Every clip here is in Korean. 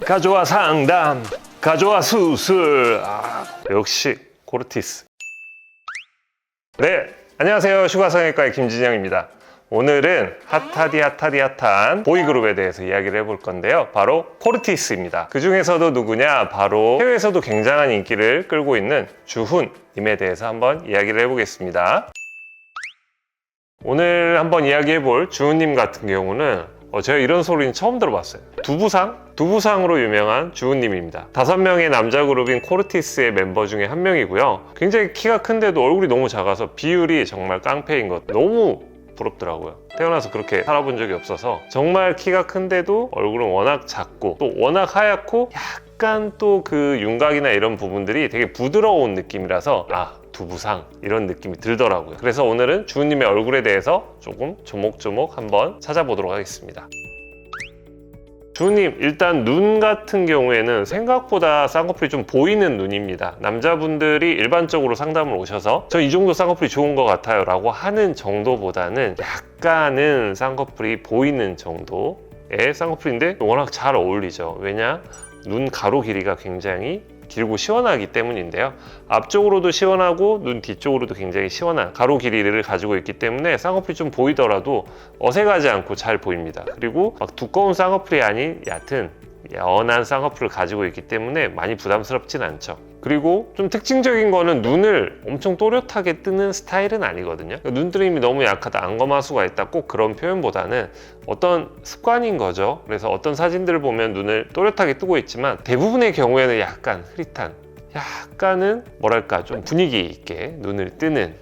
가져와 상담, 가져와 수술. 역시 코르티스. 네, 안녕하세요. 슈가성형외과의 김진영입니다. 오늘은 핫한 보이그룹에 대해서 이야기를 해볼 건데요. 바로 코르티스입니다. 그 중에서도 누구냐? 바로 해외에서도 굉장한 인기를 끌고 있는 주훈님에 대해서 한번 이야기를 해보겠습니다. 오늘 한번 이야기해볼 주훈님 같은 경우는 제가 이런 소리는 처음 들어봤어요. 두부상으로 유명한 주훈님입니다. 5명의 남자 그룹인 코르티스의 멤버 중에 한 명이고요. 굉장히 키가 큰데도 얼굴이 너무 작아서 비율이 정말 깡패인 것, 너무 부럽더라고요. 태어나서 그렇게 살아본 적이 없어서 정말 키가 큰데도 얼굴은 워낙 작고 또 워낙 하얗고 약간 또 그 윤곽이나 이런 부분들이 되게 부드러운 느낌이라서 두부상 이런 느낌이 들더라고요. 그래서 오늘은 주훈님의 얼굴에 대해서 조금 조목조목 한번 찾아보도록 하겠습니다. 주훈님, 일단 눈 같은 경우에는 생각보다 쌍꺼풀이 좀 보이는 눈입니다. 남자분들이 일반적으로 상담을 오셔서 저 이 정도 쌍꺼풀이 좋은 것 같아요 라고 하는 정도보다는 약간은 쌍꺼풀이 보이는 정도의 쌍꺼풀인데 워낙 잘 어울리죠. 왜냐? 눈 가로 길이가 굉장히 길고 시원하기 때문인데요. 앞쪽으로도 시원하고 눈 뒤쪽으로도 굉장히 시원한 가로 길이를 가지고 있기 때문에 쌍꺼풀이 좀 보이더라도 어색하지 않고 잘 보입니다. 그리고 막 두꺼운 쌍꺼풀이 아닌 얕은 연한 쌍꺼풀을 가지고 있기 때문에 많이 부담스럽진 않죠. 그리고 좀 특징적인 거는 눈을 엄청 또렷하게 뜨는 스타일은 아니거든요. 눈뜨림이 너무 약하다, 안검하수가 있다, 꼭 그런 표현보다는 어떤 습관인 거죠. 그래서 어떤 사진들을 보면 눈을 또렷하게 뜨고 있지만 대부분의 경우에는 약간 흐릿한, 약간은 뭐랄까 좀 분위기 있게 눈을 뜨는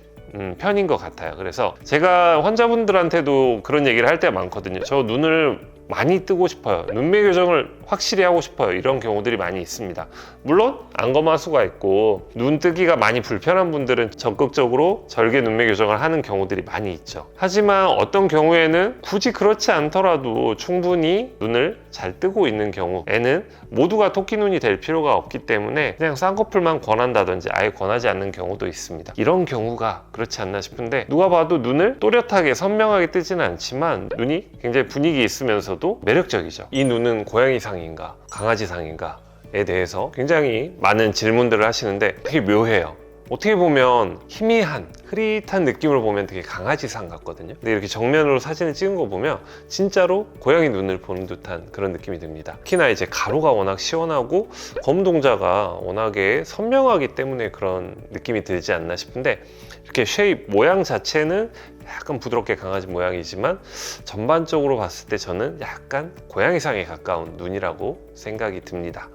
편인 것 같아요. 그래서 제가 환자분들한테도 그런 얘기를 할 때가 많거든요. 저 눈을 많이 뜨고 싶어요, 눈매 교정을 확실히 하고 싶어요, 이런 경우들이 많이 있습니다. 물론 안검하수가 있고 눈 뜨기가 많이 불편한 분들은 적극적으로 절개 눈매 교정을 하는 경우들이 많이 있죠. 하지만 어떤 경우에는 굳이 그렇지 않더라도 충분히 눈을 잘 뜨고 있는 경우에는 모두가 토끼눈이 될 필요가 없기 때문에 그냥 쌍꺼풀만 권한다든지 아예 권하지 않는 경우도 있습니다. 이런 경우가 그렇지 않나 싶은데, 누가 봐도 눈을 또렷하게 선명하게 뜨지는 않지만 눈이 굉장히 분위기 있으면서 매력적이죠. 이 눈은 고양이상인가 강아지상인가에 대해서 굉장히 많은 질문들을 하시는데 되게 묘해요. 어떻게 보면 희미한 흐릿한 느낌으로 보면 되게 강아지상 같거든요. 근데 이렇게 정면으로 사진을 찍은 거 보면 진짜로 고양이 눈을 보는 듯한 그런 느낌이 듭니다. 특히나 이제 가로가 워낙 시원하고 검동자가 워낙에 선명하기 때문에 그런 느낌이 들지 않나 싶은데, 이렇게 쉐입 모양 자체는 약간 부드럽게 강아지 모양이지만 전반적으로 봤을 때 저는 약간 고양이상에 가까운 눈이라고 생각이 듭니다.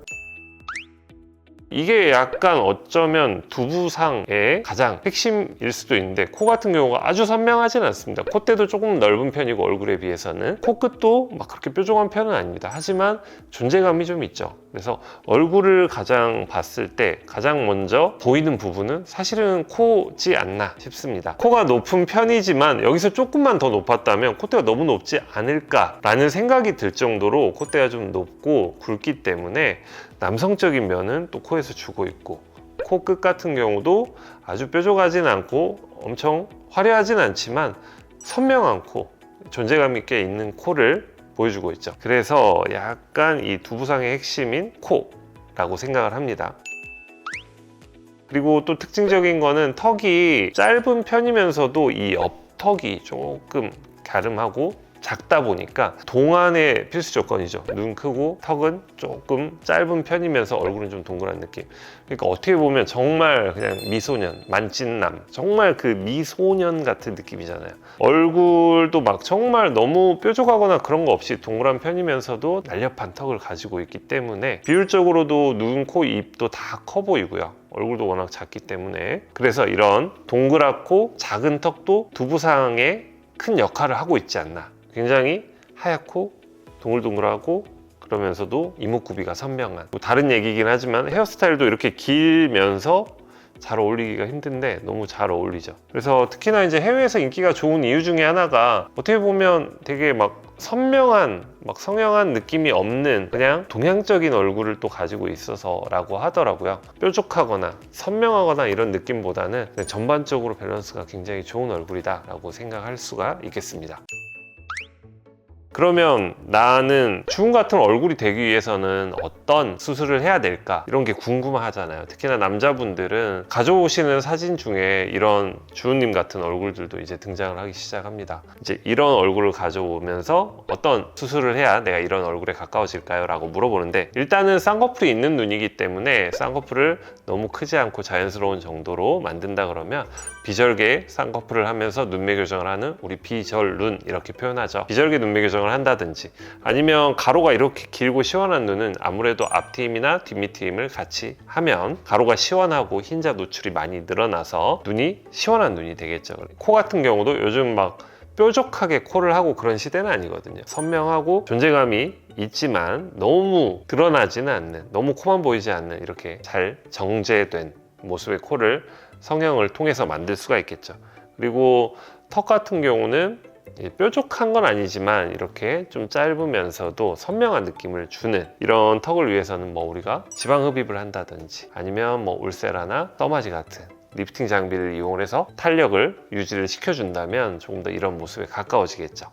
이게 약간 어쩌면 두부상의 가장 핵심일 수도 있는데, 코 같은 경우가 아주 선명하진 않습니다. 콧대도 조금 넓은 편이고 얼굴에 비해서는 코끝도 막 그렇게 뾰족한 편은 아닙니다. 하지만 존재감이 좀 있죠. 그래서 얼굴을 가장 봤을 때 가장 먼저 보이는 부분은 사실은 코지 않나 싶습니다. 코가 높은 편이지만 여기서 조금만 더 높았다면 콧대가 너무 높지 않을까라는 생각이 들 정도로 콧대가 좀 높고 굵기 때문에 남성적인 면은 또 코에서 주고 있고, 코끝 같은 경우도 아주 뾰족하진 않고 엄청 화려하진 않지만 선명한 코, 존재감 있게 있는 코를 보여주고 있죠. 그래서 약간 이 두부상의 핵심인 코라고 생각을 합니다. 그리고 또 특징적인 거는 턱이 짧은 편이면서도 이 옆턱이 조금 갸름하고 작다 보니까 동안의 필수 조건이죠. 눈 크고 턱은 조금 짧은 편이면서 얼굴은 좀 동그란 느낌. 그러니까 어떻게 보면 정말 그냥 미소년, 만찢남, 정말 그 미소년 같은 느낌이잖아요. 얼굴도 막 정말 너무 뾰족하거나 그런 거 없이 동그란 편이면서도 날렵한 턱을 가지고 있기 때문에 비율적으로도 눈, 코, 입도 다 커 보이고요. 얼굴도 워낙 작기 때문에, 그래서 이런 동그랗고 작은 턱도 두부상에 큰 역할을 하고 있지 않나. 굉장히 하얗고 동글동글하고 그러면서도 이목구비가 선명한, 다른 얘기긴 하지만 헤어스타일도 이렇게 길면서 잘 어울리기가 힘든데 너무 잘 어울리죠. 그래서 특히나 이제 해외에서 인기가 좋은 이유 중에 하나가 어떻게 보면 되게 막 선명한, 막 성형한 느낌이 없는 그냥 동양적인 얼굴을 또 가지고 있어서 라고 하더라고요. 뾰족하거나 선명하거나 이런 느낌보다는 전반적으로 밸런스가 굉장히 좋은 얼굴이다 라고 생각할 수가 있겠습니다. 그러면 나는 주은 같은 얼굴이 되기 위해서는 어떤 수술을 해야 될까? 이런 게 궁금하잖아요. 특히나 남자분들은 가져오시는 사진 중에 이런 주은님 같은 얼굴들도 이제 등장을 하기 시작합니다. 이제 이런 얼굴을 가져오면서 어떤 수술을 해야 내가 이런 얼굴에 가까워질까요? 라고 물어보는데, 일단은 쌍꺼풀이 있는 눈이기 때문에 쌍꺼풀을 너무 크지 않고 자연스러운 정도로 만든다 그러면 비절개 쌍꺼풀을 하면서 눈매 교정을 하는 우리 비절눈 이렇게 표현하죠. 비절개 눈매 교정을 한다든지, 아니면 가로가 이렇게 길고 시원한 눈은 아무래도 앞트임이나 뒷밑트임을 같이 하면 가로가 시원하고 흰자 노출이 많이 늘어나서 눈이 시원한 눈이 되겠죠. 코 같은 경우도 요즘 막 뾰족하게 코를 하고 그런 시대는 아니거든요. 선명하고 존재감이 있지만 너무 드러나지는 않는, 너무 코만 보이지 않는 이렇게 잘 정제된 모습의 코를 성형을 통해서 만들 수가 있겠죠. 그리고 턱 같은 경우는 뾰족한 건 아니지만 이렇게 좀 짧으면서도 선명한 느낌을 주는 이런 턱을 위해서는 뭐 우리가 지방 흡입을 한다든지, 아니면 뭐 울세라나 떠마지 같은 리프팅 장비를 이용해서 탄력을 유지를 시켜준다면 조금 더 이런 모습에 가까워지겠죠.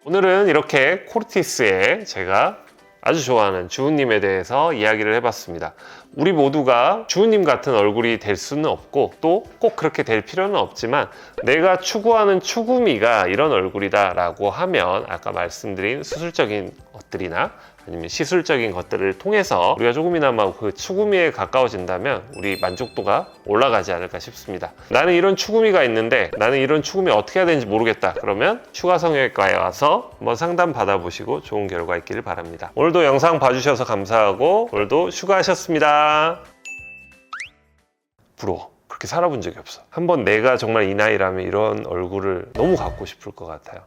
오늘은 이렇게 코르티스의 제가 아주 좋아하는 주은님에 대해서 이야기를 해봤습니다. 우리 모두가 주은님 같은 얼굴이 될 수는 없고 또 꼭 그렇게 될 필요는 없지만, 내가 추구하는 추구미가 이런 얼굴이다 라고 하면 아까 말씀드린 수술적인 것들이나 아니면 시술적인 것들을 통해서 우리가 조금이나마 그 추구미에 가까워진다면 우리 만족도가 올라가지 않을까 싶습니다. 나는 이런 추구미가 있는데 나는 이런 추구미 어떻게 해야 되는지 모르겠다. 그러면 추가 성형외과에 와서 한번 상담 받아보시고 좋은 결과 있기를 바랍니다. 오늘도 영상 봐주셔서 감사하고, 오늘도 수고하셨습니다. 부러워. 그렇게 살아본 적이 없어. 한번 내가 정말 이 나이라면 이런 얼굴을 너무 갖고 싶을 것 같아요.